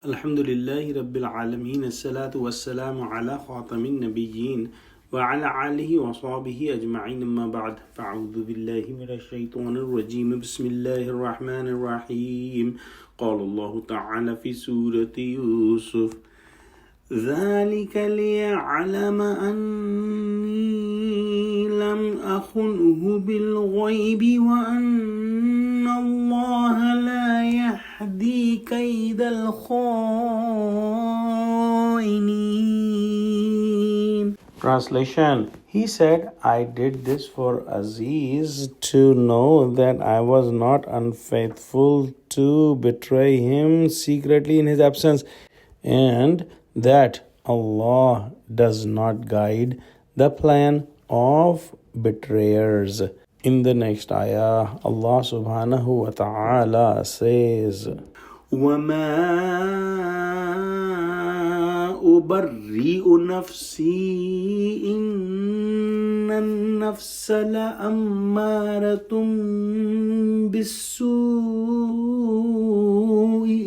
Alhamdulillahi Rabbil Alameen. As-salatu was-salamu ala khatamin nabiyyin wa ala alihi wa sahbihi ajma'in amma ba'd. Fa'udhu billahi minash shaitanir rajim. Bismillahir rahmanir rahim. Qala Allah ta'ala fi surati Yusuf. ذلك ليعلم أني لم أخنه بالغيب وأن الله لا يهدي كيد الخائنين. Translation. He said, I did this for Aziz to know that I was not unfaithful to betray him secretly in his absence, and that Allah does not guide the plan of betrayers. In the next ayah, Allah subhanahu wa ta'ala says, وَمَا أُبَرِّئُ نَفْسِي إِنَّ النَّفْسَ لَأَمَّارَةٌ بِالسُّوءِ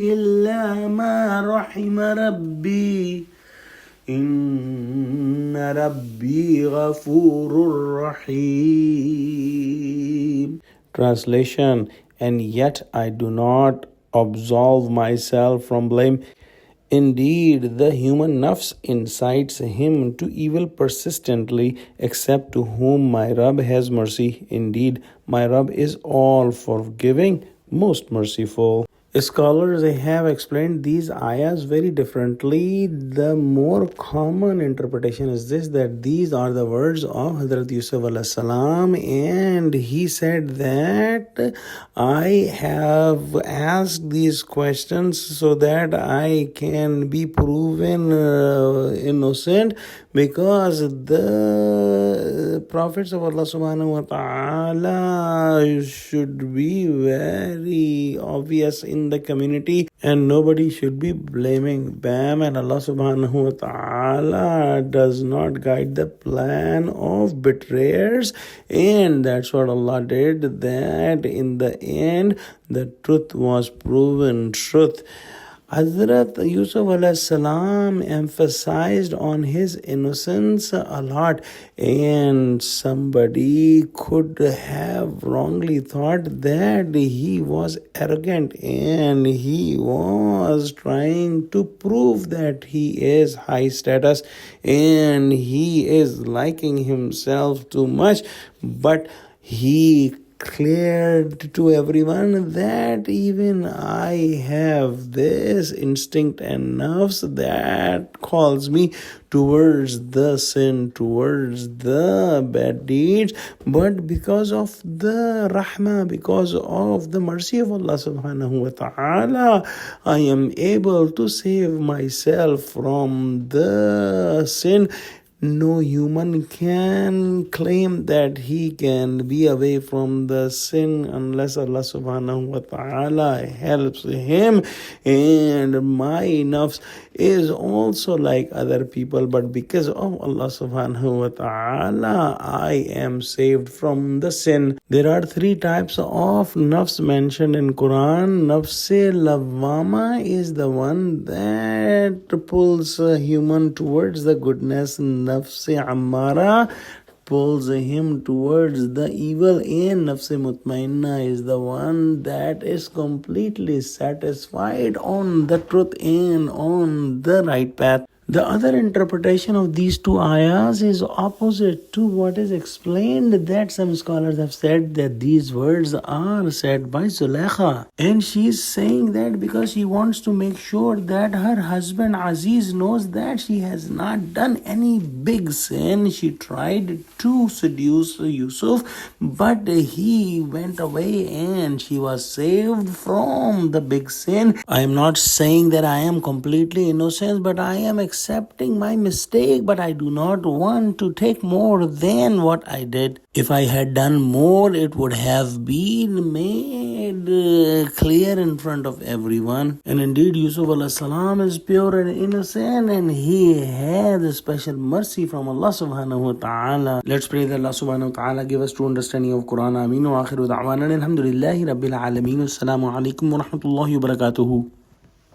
إِلَّا مَا رَحِمَ رَبِّي إِنَّ رَبِّي غَفُورٌ رَحِيمٌ. Translation. And yet I do not absolve myself from blame. Indeed, the human nafs incites him to evil persistently, except to whom my Rabb has mercy. Indeed, my Rabb is all forgiving, most merciful. Scholars have explained these ayahs very differently. The more common interpretation is this, that these are the words of Hazrat Yusuf alayhi salam, and he said that I have asked these questions so that I can be proven innocent, because the prophets of Allah subhanahu wa ta'ala should be very obvious in the community and nobody should be blaming them, and Allah subhanahu wa ta'ala does not guide the plan of betrayers, and that's what Allah did, that in the end the truth was proven truth. Hazrat Yusuf alayhi salam emphasized on his innocence a lot, and somebody could have wrongly thought that he was arrogant and he was trying to prove that he is high status and he is liking himself too much, but he cleared to everyone that even I have this instinct and nafs that calls me towards the sin, towards the bad deeds, but because of the rahmah, because of the mercy of Allah subhanahu wa ta'ala, I am able to save myself from the sin. No human can claim that he can be away from the sin unless Allah subhanahu wa ta'ala helps him. And my nafs is also like other people, but because of Allah subhanahu wa ta'ala, I am saved from the sin. There are three types of nafs mentioned in Quran. Nafs-e lawwama is the one that pulls a human towards the goodness. Nafs-e ammara pulls him towards the evil, and Nafs-e mutmainna is the one that is completely satisfied on the truth and on the right path. The other interpretation of these two ayahs is opposite to what is explained, that some scholars have said that these words are said by Zulaikha, and she is saying that because she wants to make sure that her husband Aziz knows that she has not done any big sin. She tried to seduce Yusuf, but he went away and she was saved from the big sin. I am not saying that I am completely innocent, but I am accepting my mistake, but I do not want to take more than what I did. If I had done more, it would have been made clear in front of everyone. And indeed, Yusuf alayhi salam is pure and innocent, and he had a special mercy from Allah subhanahu wa ta'ala. Let's pray that Allah subhanahu wa ta'ala give us true understanding of Quran. Ameen. Wa akhiru da'wana alhamdulillahi rabbil alameen. Assalamu alaikum wa rahmatullahi wa barakatuhu.